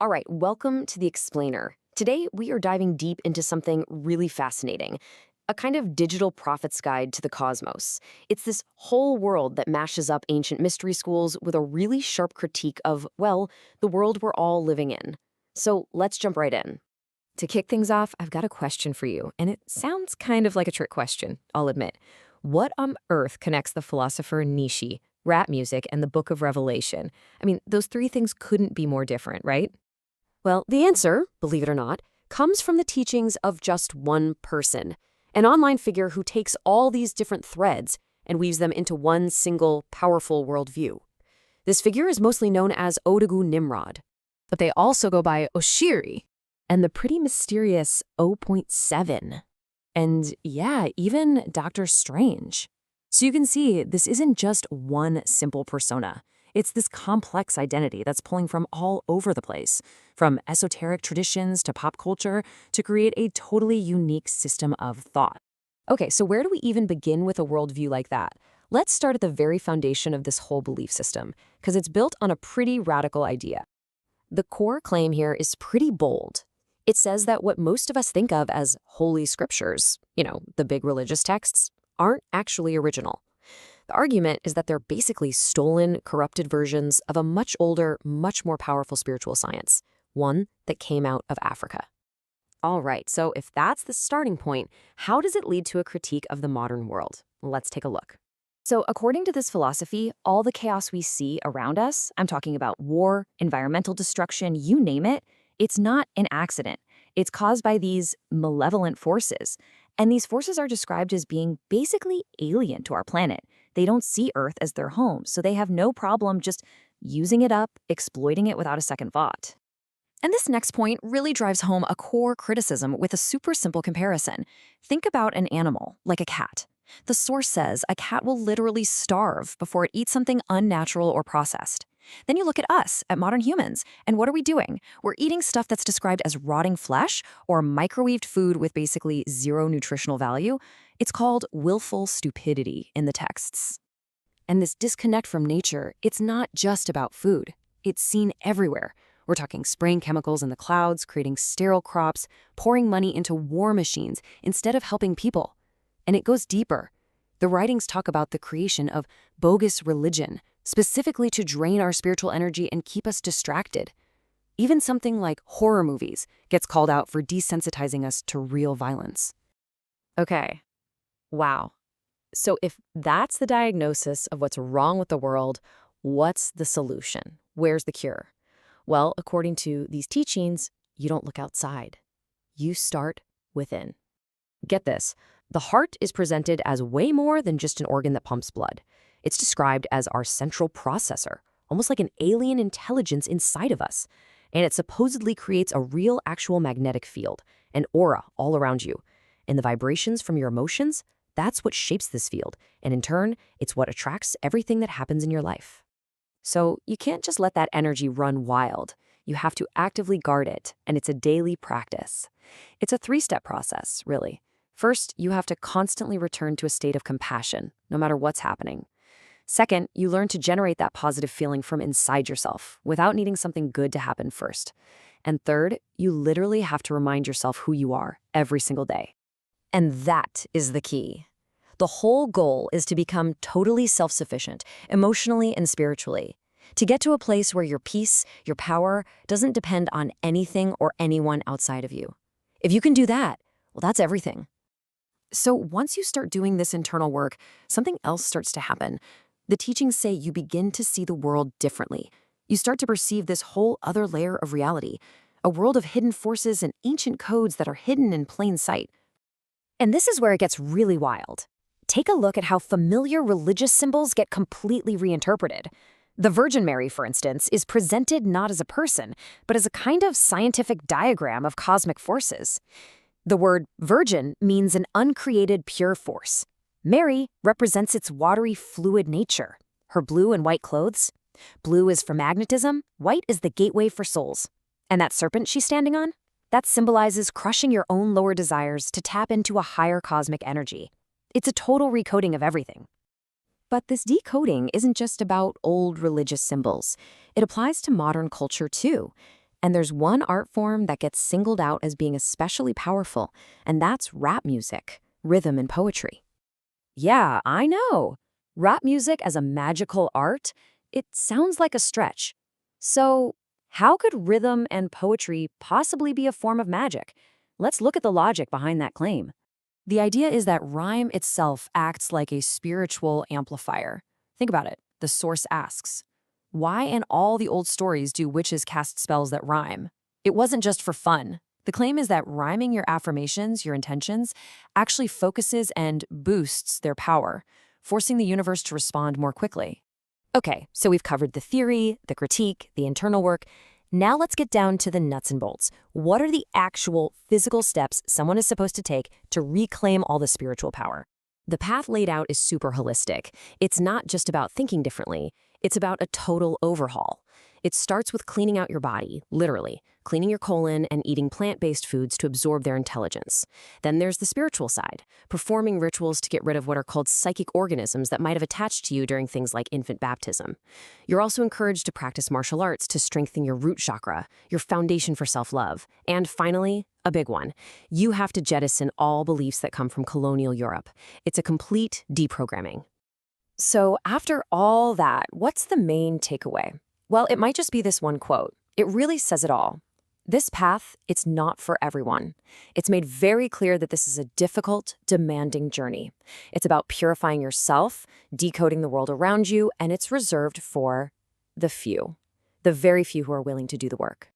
All right, welcome to The Explainer. Today, we are diving deep into something really fascinating, a kind of digital prophet's guide to the cosmos. It's this whole world that mashes up ancient mystery schools with a really sharp critique of, well, the world we're all living in. So let's jump right in. To kick things off, I've got a question for you, and it sounds kind of like a trick question, I'll admit. What on earth connects the philosopher Nietzsche, rap music, and the Book of Revelation? I mean, those three things couldn't be more different, right? Well, the answer, believe it or not, comes from the teachings of just one person, an online figure who takes all these different threads and weaves them into one single, powerful worldview. This figure is mostly known as Odegu Nimrod, but they also go by Oshiri and the pretty mysterious O Point 7. And yeah, even Doctor Strange. So you can see, this isn't just one simple persona. It's this complex identity that's pulling from all over the place, from esoteric traditions to pop culture, to create a totally unique system of thought. Okay, so where do we even begin with a worldview like that? Let's start at the very foundation of this whole belief system, because it's built on a pretty radical idea. The core claim here is pretty bold. It says that what most of us think of as holy scriptures, the big religious texts, aren't actually original. The argument is that they're basically stolen, corrupted versions of a much older, much more powerful spiritual science, one that came out of Africa. All right, so if that's the starting point, how does it lead to a critique of the modern world? Let's take a look. So according to this philosophy, all the chaos we see around us, I'm talking about war, environmental destruction, you name it, it's not an accident. It's caused by these malevolent forces. And these forces are described as being basically alien to our planet. They don't see Earth as their home, so they have no problem just using it up, exploiting it without a second thought. And this next point really drives home a core criticism with a super simple comparison. Think about an animal, like a cat. The source says a cat will literally starve before it eats something unnatural or processed. Then you look at us, at modern humans, and what are we doing? We're eating stuff that's described as rotting flesh or microwaved food with basically zero nutritional value. It's called willful stupidity in the texts. And this disconnect from nature, it's not just about food. It's seen everywhere. We're talking spraying chemicals in the clouds, creating sterile crops, pouring money into war machines instead of helping people. And it goes deeper. The writings talk about the creation of bogus religion, specifically to drain our spiritual energy and keep us distracted. Even something like horror movies gets called out for desensitizing us to real violence. Okay, wow. So if that's the diagnosis of what's wrong with the world, what's the solution? Where's the cure? Well, according to these teachings, you don't look outside. You start within. Get this, the heart is presented as way more than just an organ that pumps blood. It's described as our central processor, almost like an alien intelligence inside of us. And it supposedly creates a real actual magnetic field, an aura all around you. And the vibrations from your emotions, that's what shapes this field. And in turn, it's what attracts everything that happens in your life. So you can't just let that energy run wild. You have to actively guard it, and it's a daily practice. It's a three-step process, really. First, you have to constantly return to a state of compassion, no matter what's happening. Second, you learn to generate that positive feeling from inside yourself without needing something good to happen first. And third, you literally have to remind yourself who you are every single day. And that is the key. The whole goal is to become totally self-sufficient, emotionally and spiritually. To get to a place where your peace, your power, doesn't depend on anything or anyone outside of you. If you can do that, well, that's everything. So once you start doing this internal work, something else starts to happen. The teachings say you begin to see the world differently. You start to perceive this whole other layer of reality, a world of hidden forces and ancient codes that are hidden in plain sight. And this is where it gets really wild. Take a look at how familiar religious symbols get completely reinterpreted. The Virgin Mary, for instance, is presented not as a person, but as a kind of scientific diagram of cosmic forces. The word virgin means an uncreated pure force. Mary represents its watery, fluid nature. Her blue and white clothes. Blue is for magnetism, white is the gateway for souls. And that serpent she's standing on? That symbolizes crushing your own lower desires to tap into a higher cosmic energy. It's a total recoding of everything. But this decoding isn't just about old religious symbols. It applies to modern culture too. And there's one art form that gets singled out as being especially powerful, and that's rap music, rhythm and poetry. Yeah, I know. Rap music as a magical art? It sounds like a stretch. So, how could rhythm and poetry possibly be a form of magic? Let's look at the logic behind that claim. The idea is that rhyme itself acts like a spiritual amplifier. Think about it. The source asks, why in all the old stories do witches cast spells that rhyme? It wasn't just for fun. The claim is that rhyming your affirmations, your intentions, actually focuses and boosts their power, forcing the universe to respond more quickly. Okay, so we've covered the theory, the critique, the internal work. Now let's get down to the nuts and bolts. What are the actual physical steps someone is supposed to take to reclaim all the spiritual power? The path laid out is super holistic. It's not just about thinking differently, it's about a total overhaul. It starts with cleaning out your body, literally, cleaning your colon and eating plant-based foods to absorb their intelligence. Then there's the spiritual side, performing rituals to get rid of what are called psychic organisms that might have attached to you during things like infant baptism. You're also encouraged to practice martial arts to strengthen your root chakra, your foundation for self-love. And finally, a big one, you have to jettison all beliefs that come from colonial Europe. It's a complete deprogramming. So after all that, what's the main takeaway? Well, it might just be this one quote. It really says it all. This path, it's not for everyone. It's made very clear that this is a difficult, demanding journey. It's about purifying yourself, decoding the world around you, and it's reserved for the few, the very few who are willing to do the work.